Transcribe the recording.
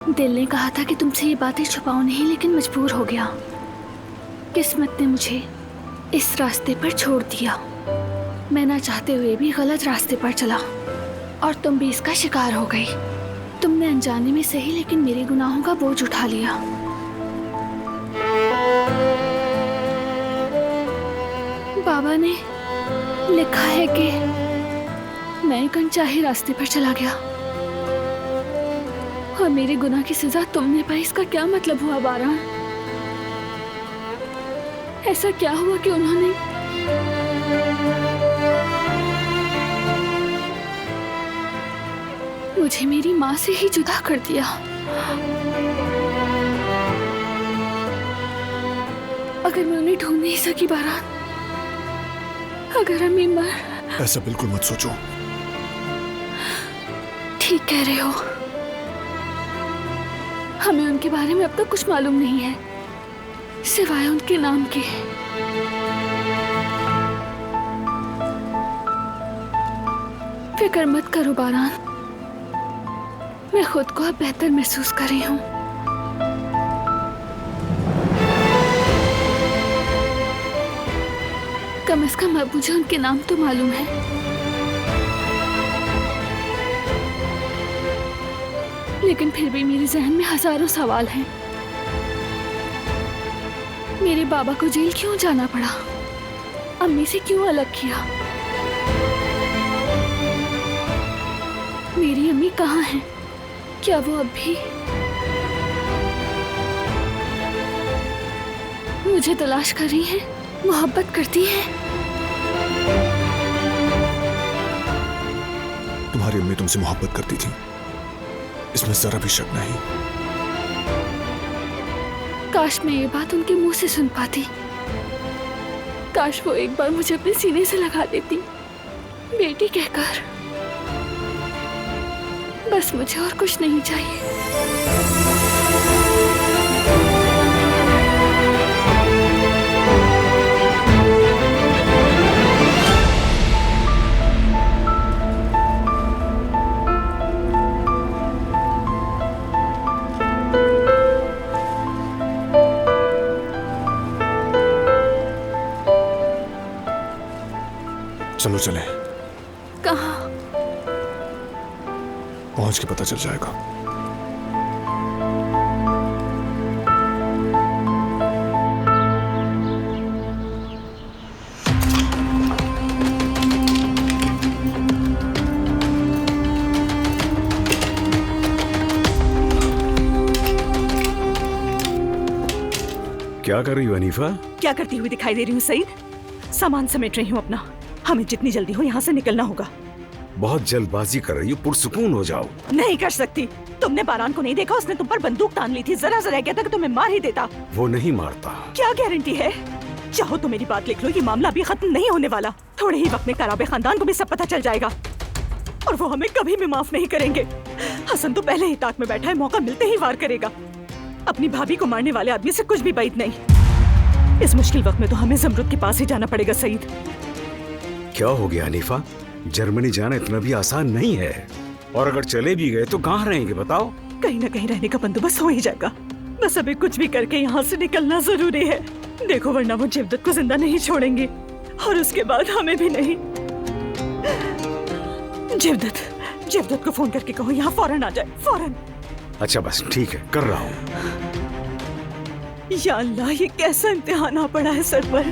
दिल ने कहा था कि तुमसे ये बातें छुपाऊं नहीं, लेकिन मजबूर हो गया। किस्मत ने मुझे इस रास्ते पर छोड़ दिया। मैं ना चाहते हुए भी गलत रास्ते पर चला और तुम भी इसका शिकार हो गई। तुमने अनजाने में सही, लेकिन मेरे गुनाहों का बोझ उठा लिया। बाबा ने लिखा है कि मैं एक अनचाहे रास्ते पर चला गया और मेरे गुनाह की सजा तुमने पाई। इसका क्या मतलब हुआ बारान? ऐसा क्या हुआ कि उन्होंने मुझे मेरी माँ से ही जुदा कर दिया? अगर मैं उन्हें ढूंढ नहीं सकी बारान, अगर अम्मी मर। ऐसा बिल्कुल मत सोचो। ठीक कह रहे हो। हमें उनके बारे में अब तक कुछ मालूम नहीं है सिवाय उनके नाम के। फिक्र मत करो बारान, मैं खुद को अब बेहतर महसूस कर रही हूँ। कम से कम अब मुझे उनके नाम तो मालूम है। लेकिन फिर भी मेरे जहन में हजारों सवाल हैं। मेरे बाबा को जेल क्यों जाना पड़ा? अम्मी से क्यों अलग किया? मेरी अम्मी कहाँ हैं? क्या वो अब भी मुझे तलाश कर रही हैं, मोहब्बत करती हैं? तुम्हारी अम्मी तुमसे मोहब्बत करती थी, इसमें जरा भी शक नहीं। काश मैं ये बात उनके मुंह से सुन पाती। काश वो एक बार मुझे अपने सीने से लगा देती, बेटी कहकर। बस मुझे और कुछ नहीं चाहिए। चलो चले। कहाँ? पहुंच के पता चल जाएगा। क्या कर रही हो हनीफा? क्या करती हुई दिखाई दे रही हूँ सईद? सामान समेट रही हूँ अपना। हमें जितनी जल्दी हो यहाँ से निकलना होगा। बहुत जल्दबाजी कर रही हो, पुरसुकून हो जाओ। नहीं कर सकती। तुमने बारान को नहीं देखा? उसने तुम पर बंदूक तान ली थी। जरा सा रह गया था कि तुम्हें मार ही देता। वो नहीं मारता। क्या गारंटी है? चाहो तो मेरी बात लिख लो, ये मामला अभी खत्म नहीं होने वाला। थोड़े ही वक्त में कराबे खानदान को भी सब पता चल जाएगा और वो हमें कभी भी माफ नहीं करेंगे। हसन तो पहले ही ताक में बैठा है, मौका मिलते ही वार करेगा। अपनी भाभी को मारने वाले आदमी से कुछ भी बैद नहीं। इस मुश्किल वक्त में तो हमें जमरुद के पास ही जाना पड़ेगा सईद। क्या हो गया हनीफा? जर्मनी जाना इतना भी आसान नहीं है, और अगर चले भी गए तो कहाँ रहेंगे बताओ? कहीं न कहीं रहने का बंदोबस्त हो ही जाएगा। बस अभी कुछ भी करके यहाँ से निकलना जरूरी है। देखो वरना वो जेवदत को जिंदा नहीं छोड़ेंगे और उसके बाद हमें भी नहीं। जेवदत को फोन करके कहो यहाँ फौरन आ जाए, फौरन। अच्छा बस ठीक है, कर रहा हूँ। या अल्लाह, ये कैसा इम्तिहान आ पड़ा है सर पर।